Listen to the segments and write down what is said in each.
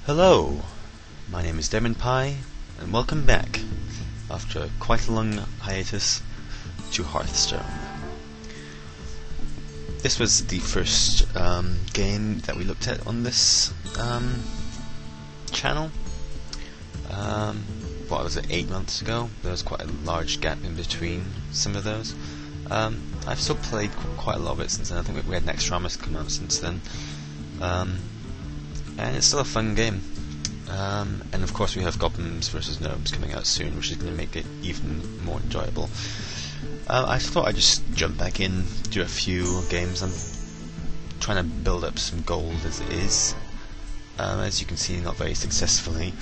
Hello, my name is Demon Pie, and welcome back, after quite a long hiatus, to Hearthstone. This was the first game that we looked at on this channel. What was it, 8 months ago? There was quite a large gap in between some of those. I've still played quite a lot of it since then. I think we had Next Dramas come out since then. And it's still a fun game. And of course we have Goblins vs Gnomes coming out soon, which is going to make it even more enjoyable. I thought I'd just jump back in, do a few games. I'm trying to build up some gold as it is. As you can see, not very successfully.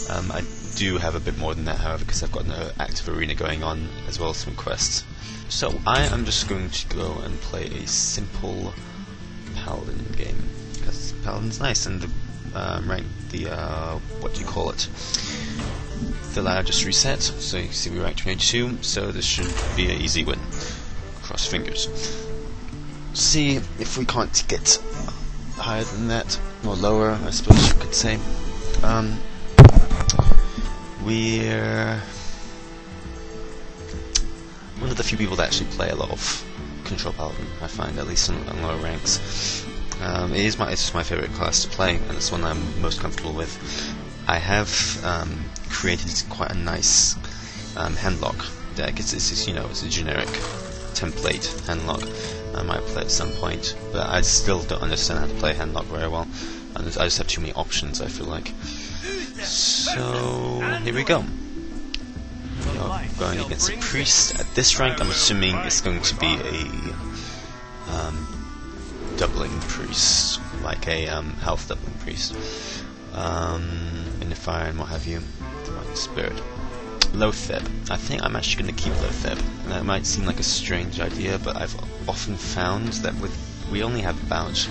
I do have a bit more than that, however, because I've got an active arena going on, as well as some quests. So I am just going to go and play a simple Paladin game, because Paladin's nice, and the what do you call it? The ladder just reset, so you can see we're ranked 22, so this should be an easy win. Cross fingers. See if we can't get higher than that, or lower, I suppose you could say. We're one of the few people that actually play a lot of Control Paladin, I find, at least on lower ranks. It's just my favourite class to play, and it's one I'm most comfortable with. I have created quite a nice handlock deck. It's a generic template handlock. I might play at some point, but I still don't understand how to play handlock very well. And I just have too many options, I feel like. So here we go. We are going against a priest. At this rank, I'm assuming it's going to be a doubling priest, like a health doubling priest, in the fire and what have you. Divine Spirit. Lotheb. I think I'm actually going to keep Lotheb. That might seem like a strange idea, but I've often found that we only have about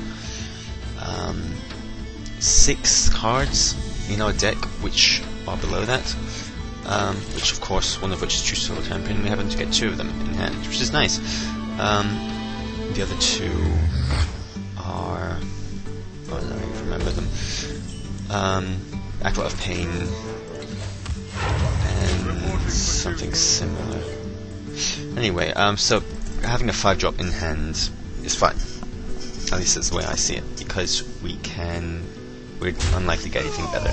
6 cards in our deck which are below that, which of course, one of which is True Soul Champion. We happen to get 2 of them in hand, which is nice. The other 2 are, I don't even remember them. Acolyte of Pain and something similar. Anyway, so having a 5-drop in hand is fine. At least that's the way I see it, because we're unlikely to get anything better.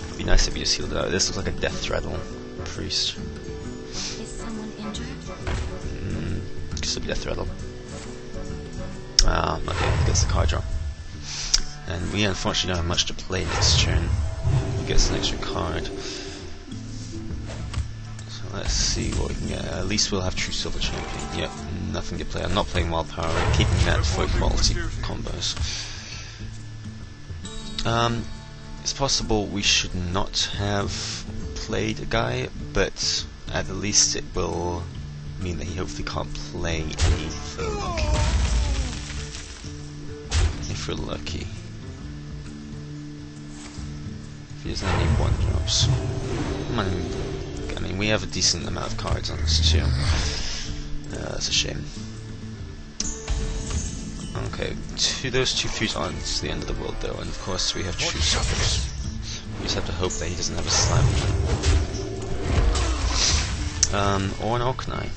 It'd be nice if you just healed it out. This looks like a Death Rattle priest. Is someone injured? Could be Death Rattle. Okay, gets the card draw. And we unfortunately don't have much to play next turn. He gets an extra card. So let's see what we can get. At least we'll have True Silver Champion. Yep, nothing to play. I'm not playing Wild Power, I'm keeping that for quality combos. It's possible we should not have played a guy, but at the least it will mean that he hopefully can't play anything. If we're lucky. If he doesn't have any 1-drops. I mean, we have a decent amount of cards on us too. That's a shame. Okay, those 2 3s aren't the end of the world though, and of course we have True Suckers. We just have to hope that he doesn't have a Slime. Or an Orkney.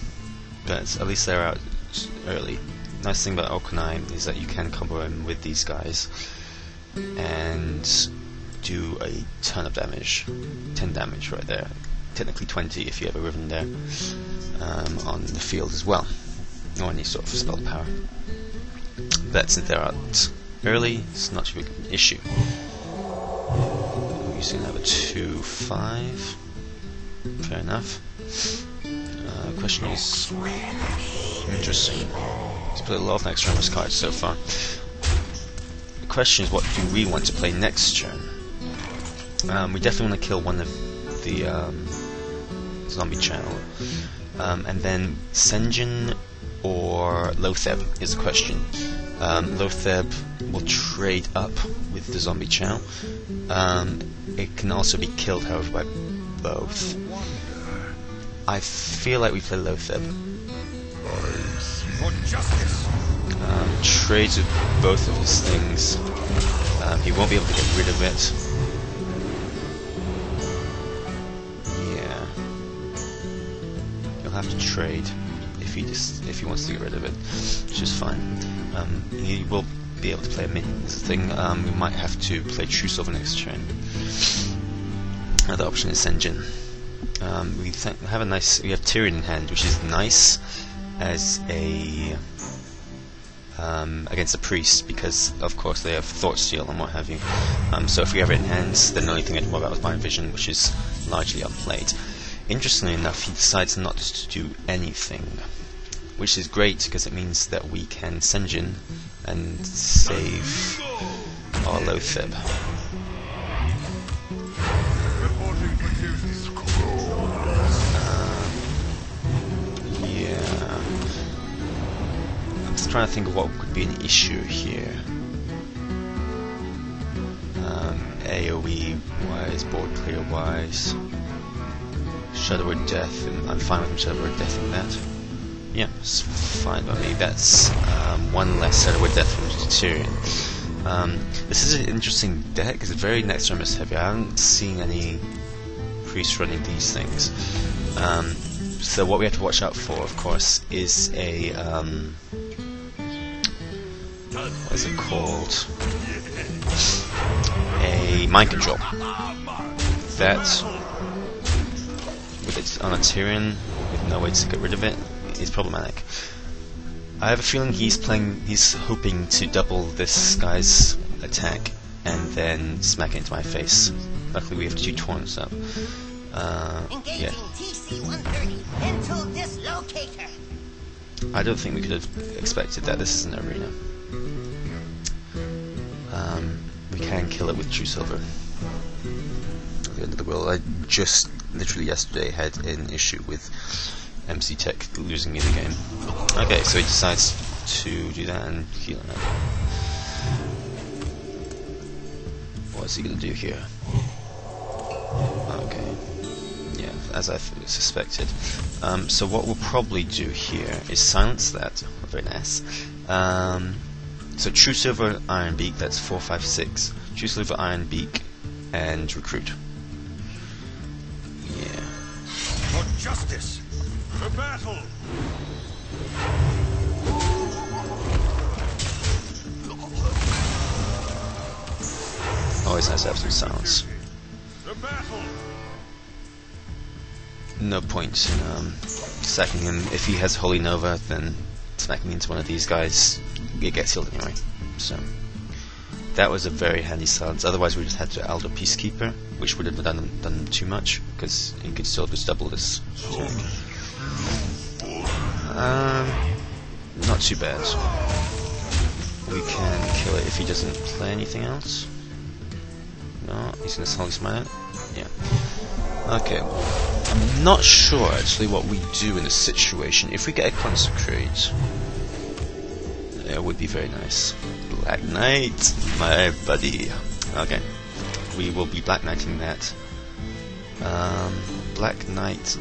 But at least they're out early. Nice thing about Orkney is that you can combo him with these guys and do a ton of damage. 10 damage right there. Technically 20 if you have a Riven there on the field as well. Or any sort of spell power. But since they're out early, it's not too big of an issue. We soon have a 2-5. Fair enough. Question is interesting. He's played a lot of Next Dramas cards so far. The question is, what do we want to play next turn? We definitely want to kill one of the zombie channel, and then Sen'jin or Lotheb is the question. Lotheb will trade up with the zombie channel. It can also be killed, however, by both. I feel like we play Lotheb. Trades with both of his things. He won't be able to get rid of it. Yeah, he'll have to trade if he wants to get rid of it, which is fine. He will be able to play a minion. This is the thing. We might have to play True Silver next turn. Another option is Senjin. We have Tyrion in hand, which is nice as a against a priest, because of course they have Thought Steal and what have you. So if we have it in hand, then the only thing I can worry about is Mind Vision, which is largely unplayed. Interestingly enough, he decides not to do anything, which is great because it means that we can Senjin and save our low fib. Trying to think of what could be an issue here. AoE wise, board clear wise, Shadow Word Death, and I'm fine with Shadow Word Death in that. Yeah, it's fine by me. That's one less Shadow Word Death from Tyrion. This is an interesting deck. It's very next turn heavy. I haven't seen any priests running these things. So what we have to watch out for, of course, is a what is it called? A mind control. That, with it on a Tyrion, with no way to get rid of it, is problematic. I have a feeling he's hoping to double this guy's attack and then smack it into my face. Luckily we have 2 Torns up. Yeah. I don't think we could have expected that. This is an arena. We can kill it with True Silver. At the end of the world. I just literally yesterday had an issue with MC Tech losing me the game. Okay, so he decides to do that and heal it. What is he going to do here? Okay. Yeah, as I suspected. So what we'll probably do here is silence that. Very nice. So True Silver, Iron Beak, that's 4, 5, 6. True Silver, Iron Beak, and Recruit. Yeah. For justice! For battle! Always nice to have some silence. For battle! No point in sacking him. If he has Holy Nova, then smacking into one of these guys, it gets healed anyway. So that was a very handy silence. Otherwise, we just had to Aldo Peacekeeper, which would have done too much because he could still just double this attack. Not too bad. We can kill it if he doesn't play anything else. No, he's gonna Holy Smite it. Yeah. Okay. I'm not sure actually what we do in this situation. If we get a Consecrate, it would be very nice. Black Knight, my buddy. Okay, we will be Black Knighting that. Black Knight.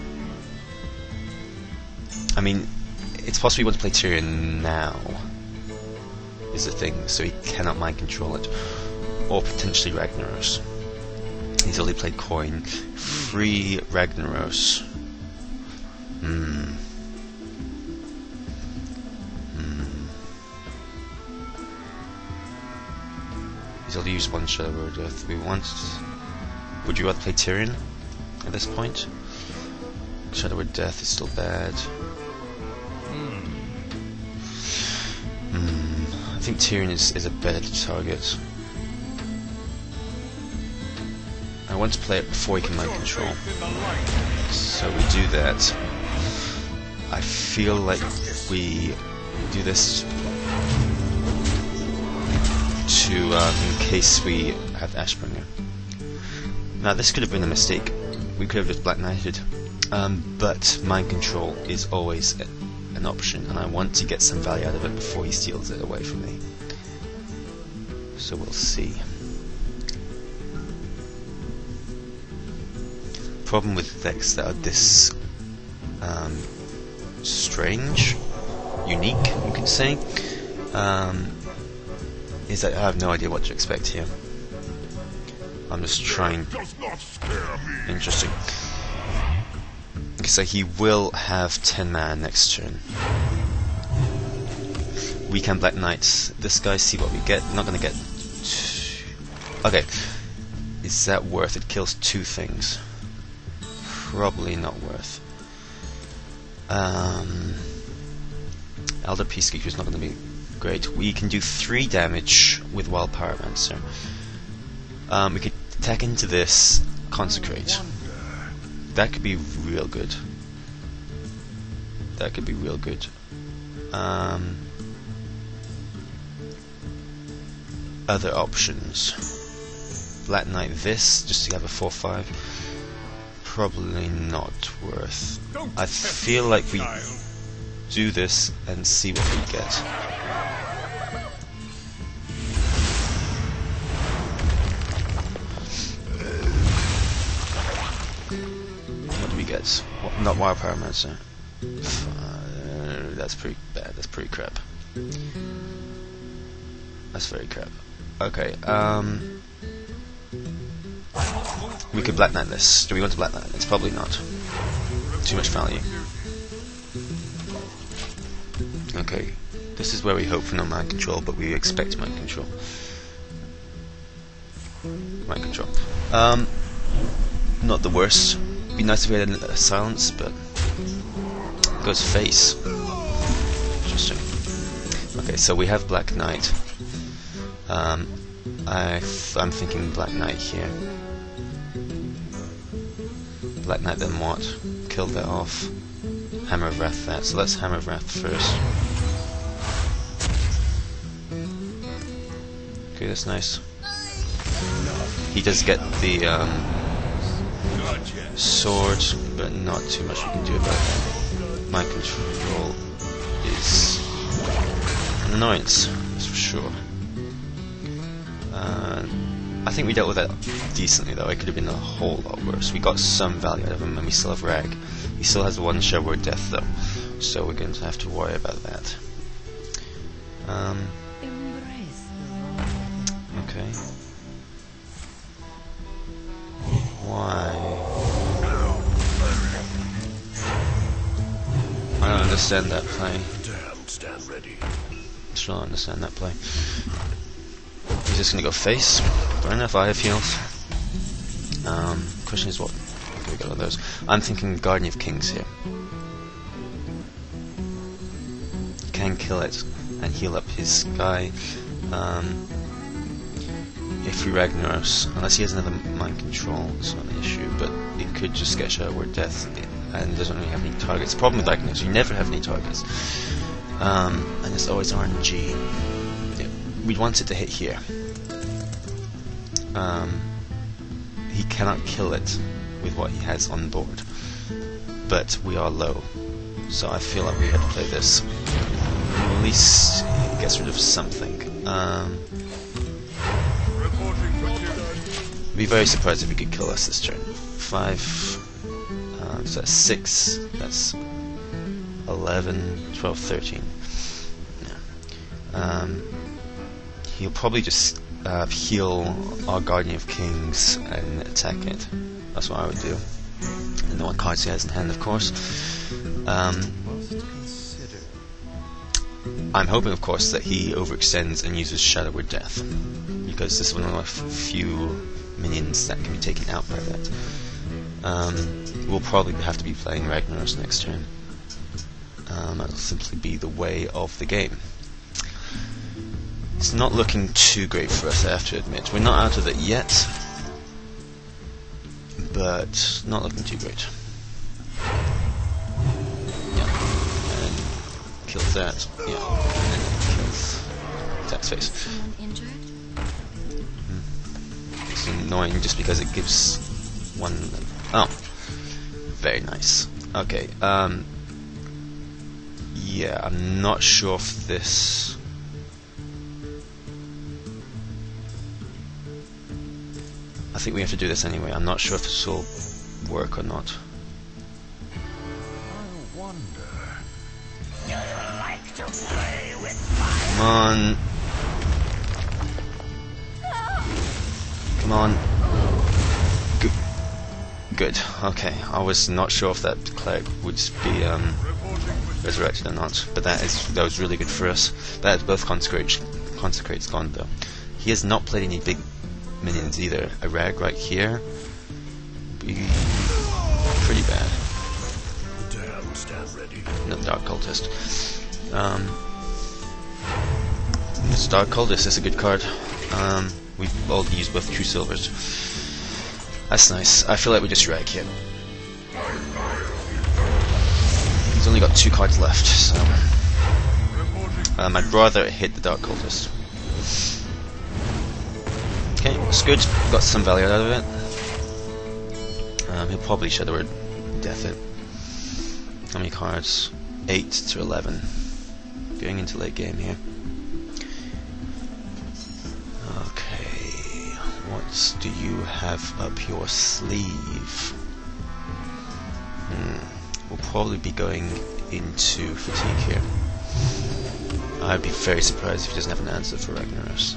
I mean, it's possible you want to play Tyrion now, is the thing, so he cannot mind control it. Or potentially Ragnaros. He's only played Coin. Free Ragnaros. He's only used 1 Shadow Word Death. Would you rather play Tyrion at this point? Shadow Word Death is still bad. I think Tyrion is a better target. I want to play it before he can mind control. So we do that. I feel like we do this to in case we have Ashbringer. Now this could have been a mistake. We could have just Black Knighted. But mind control is always an option, and I want to get some value out of it before he steals it away from me. So we'll see. Problem with decks that are this strange, unique, you could say, is that I have no idea what to expect here. I'm just trying. Does not scare me. Interesting. Okay, so he will have 10 mana next turn. We can Black Knight this guy, see what we get. We're not gonna get. Okay. Is that worth? It kills 2 things. Probably not worth. Elder Peacekeeper is not going to be great. We can do 3 damage with Wild Pyromancer. We could attack into this, Consecrate. That could be real good. That could be real good. Other options. Black Knight this, just to have a 4/5. Probably not worth. I feel like we do this and see what we get. What do we get? Not Wild Pyromancer. That's pretty bad. That's pretty crap. That's very crap. Okay, we could Black Knight this. Do we want to Black Knight? It's probably not. Too much value. Okay, this is where we hope for no mind control, but we expect mind control. Mind control. Not the worst. Be nice if we had a silence, but it goes face. Interesting. Okay, so we have Black Knight. I'm thinking Black Knight here. Black Knight then what? Kill that off. Hammer of Wrath that. So let's Hammer of Wrath first. Okay, that's nice. He does get the sword, but not too much we can do about that. Mind control is an annoyance, that's for sure. I think we dealt with that decently though. It could have been a whole lot worse. We got some value out of him, and we still have Rag. He still has 1 Shellward Death though, so we're going to have to worry about that. Okay. Why? I don't understand that play. Damn, stand ready. I still don't understand that play. He's just gonna go face. Fair enough, I have heals. Question is what can we get on those? I'm thinking Guardian of Kings here. Can kill it and heal up his guy. If we Ragnaros, unless he has another mind control, it's not an issue, but it could just get Shellward Death and doesn't really have any targets. The problem with Ragnaros, you never have any targets. And it's always RNG. We'd want it to hit here. He cannot kill it with what he has on board, but we are low, so I feel like we have to play this. At least it gets rid of something. I'd be very surprised if he could kill us this turn. 5, so that's 6, that's 11, 12, 13. Yeah. He'll probably just heal our Guardian of Kings and attack it. That's what I would do. And the 1 cards he has in hand, of course. I'm hoping, of course, that he overextends and uses Shadowward Death, because this is one of the few minions that can be taken out by that. We'll probably have to be playing Ragnaros next turn. That'll simply be the way of the game. It's not looking too great for us, I have to admit. We're not out of it yet, but not looking too great. Yeah, and kills that. Yeah, and then kills Attack's face. It's annoying just because it gives 1. Oh, very nice. Okay. Yeah, I'm not sure if this. I think we have to do this anyway. I'm not sure if this will work or not. I wonder. Come on. good. Okay, I was not sure if that cleric would be resurrected or not, but that was really good for us. That is both consecrates gone though. He has not played any big minions either. A rag right here would be pretty bad. Damn, stand ready. Another Dark Cultist. This Dark Cultist is a good card. We've all used both True Silvers. That's nice. I feel like we just rag him. He's only got 2 cards left, so I'd rather hit the Dark Cultist. Okay, it's good. Got some value out of it. He'll probably Shadow Word Death it. How many cards? 8 to 11. Going into late game here. Okay, what do you have up your sleeve? We'll probably be going into Fatigue here. I'd be very surprised if he doesn't have an answer for Ragnaros.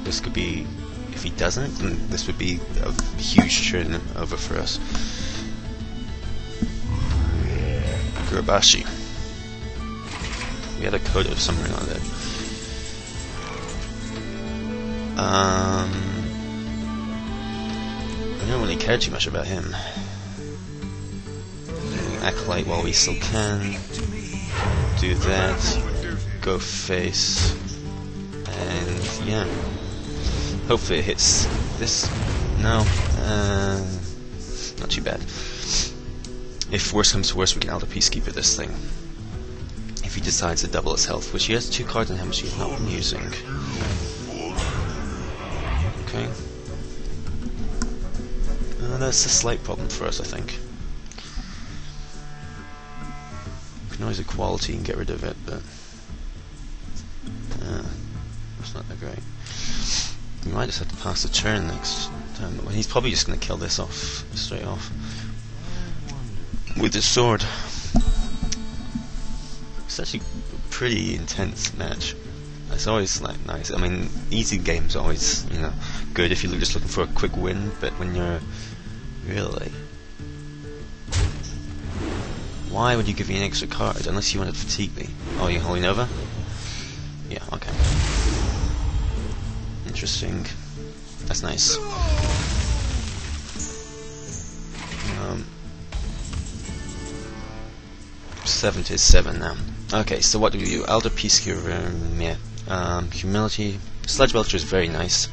This could be, if he doesn't, then this would be a huge turn over for us. Gurabashi. We had a Kodo somewhere on there. I don't really care too much about him. Acolyte while we still can. Do that. Go face. And yeah. Hopefully it hits this. No. Not too bad. If worse comes to worse, we can Elder Peacekeeper this thing. If he decides to double his health, which he has 2 cards in him which he's not been using. Okay. That's a slight problem for us, I think. We can always equality and get rid of it, but it's not that great. We might just have to pass the turn next time. Well, he's probably just going to kill this off straight off with his sword. It's actually a pretty intense match. It's always like nice. I mean, easy games are always, you know, good if you're just looking for a quick win. But when you're really, why would you give me an extra card unless you want to fatigue me? Oh, you're holding over? Yeah. Okay. Interesting. That's nice. 7 to 7 now. Okay, so what do we do? Elder Peacekeeper, yeah. Humility. Sludge Belcher is very nice.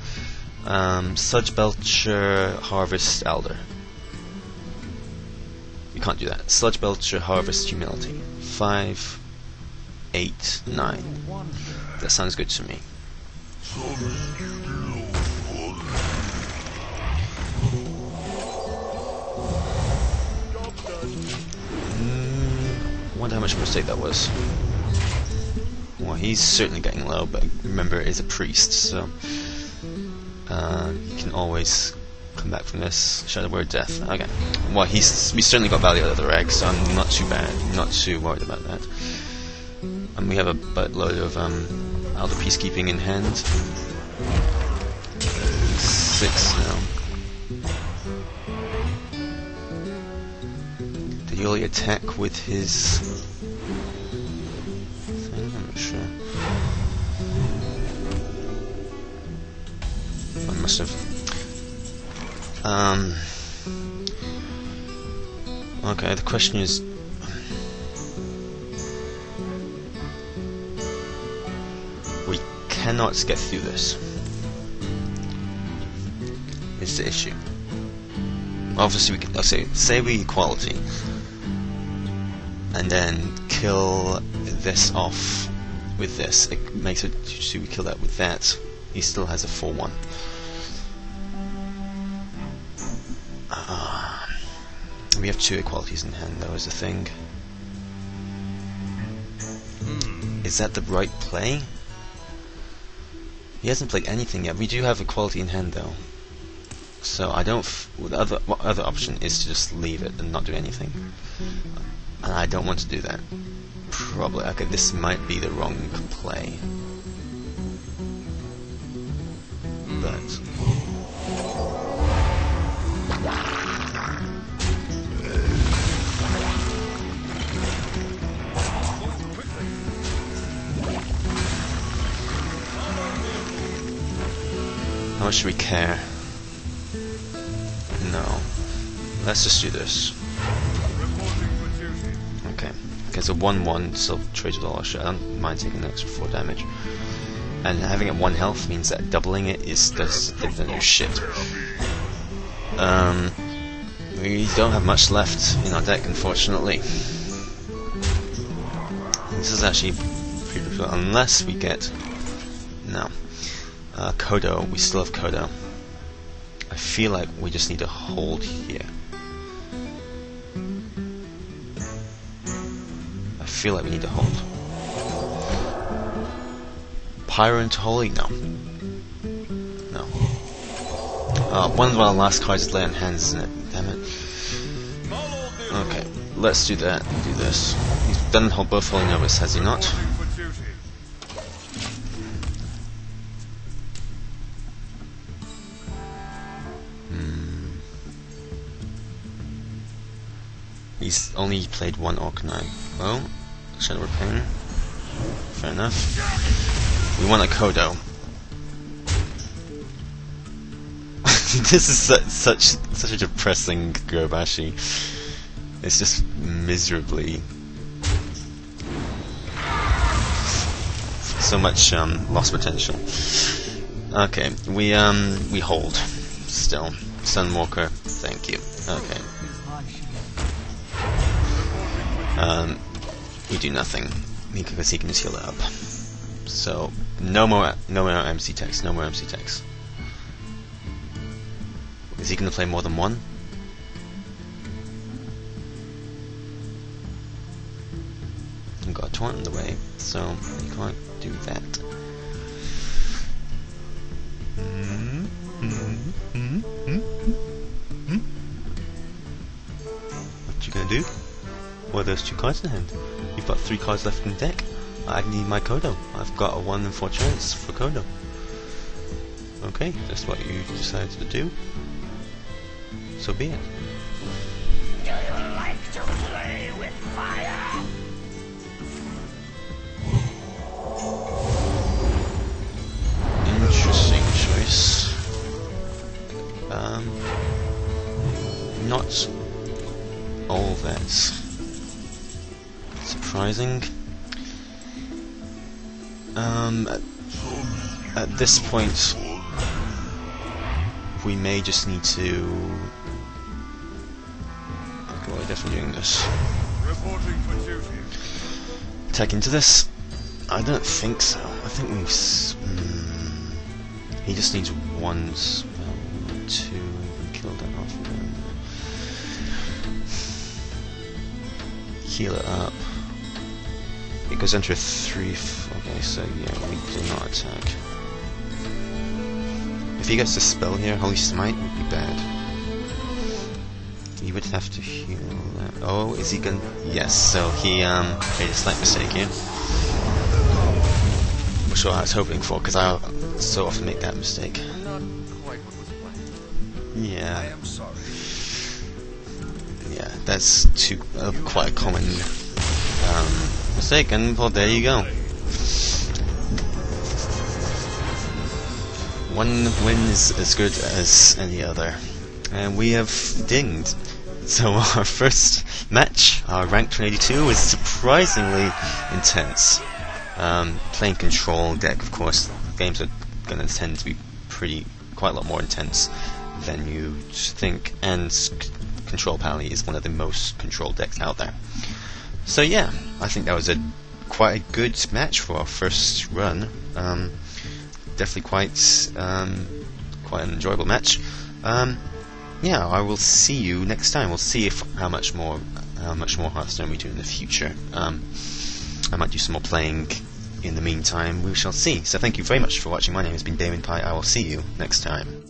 Sludge Belcher, Harvest, Elder. You can't do that. Sludge Belcher, Harvest, Humility. 5, 8, 9. That sounds good to me. I wonder how much mistake that was. Well, he's certainly getting low, but remember, it is a priest, so you can always come back from this. Shadow Word Death. Okay. Well, we certainly got value out of the reg, so I'm not too worried about that. And we have a buttload of Elder Peacekeeping in hand. 6 now. Did he only attack with his thing? I'm not sure. I must have. Okay, the question is, we cannot get through this. It's the issue. Obviously, we can, say we equality, and then kill this off with this. It makes it so we kill that with that. He still has a 4/1. We have 2 equalities in hand, though, is the thing. Is that the right play? He hasn't played anything yet. We do have equality in hand, though. So I don't. The other option is to just leave it and not do anything. And I don't want to do that. Probably. Okay, this might be the wrong play. But How much should we care? No. Let's just do this. Okay. Okay, so 1-1 still trades with all our shit. I don't mind taking an extra 4 damage. And having it 1 health means that doubling it does the new shit. We don't have much left in our deck, unfortunately. This is actually pretty difficult, unless we get... No. Kodo, we still have Kodo. I feel like we just need to hold here. I feel like we need to hold. Pyro into Holy? No. No. One of our last cards is lay on hands, isn't it? Damn it. Okay, let's do that and do this. He's done both Holy Novus, has he not? He's only played 1 Orcanine. Well, Shadow Repair. Fair enough. We want a Kodo. This is such a depressing Gobashi. It's just miserably so much lost potential. Okay, we hold still. Sunwalker, thank you. Okay. We do nothing because he can just heal it up. So no more MC text. No more MC text. Is he going to play more than 1? We've got a taunt in the way, so he can't do that. What you gonna do? What are those 2 cards in hand? You've got 3 cards left in the deck. I need my Kodo. I've got a 1 in 4 chance for Kodo. Okay, that's what you decided to do. So be it. Do you like to play with fire? Interesting choice. Not all that surprising. At this point, we may just need to. Okay, we're definitely doing this. Reporting for duty. Attack into this? I don't think so. I think we've. He just needs 1 spell, 2, and kill that off. Heal it up. It goes into a 3. Okay, so yeah, we do not attack. If he gets to spell here, Holy Smite would be bad. He would have to heal that. Oh, is he gonna? Yes. So he made a slight mistake here, which I was hoping for, because I so often make that mistake. Not quite what was planned. Yeah. I am sorry. Yeah, that's quite a common mistake, and well, there you go. 1 win is as good as any other, and we have dinged. So our first match, our ranked 182, was surprisingly intense. Playing control deck, of course, games are going to tend to be quite a lot more intense than you think, and Control Pally is one of the most controlled decks out there. So yeah, I think that was quite a good match for our first run. Definitely quite an enjoyable match. Yeah, I will see you next time. We'll see how much more Hearthstone we do in the future. I might do some more playing in the meantime. We shall see. So thank you very much for watching. My name has been Damon Pye. I will see you next time.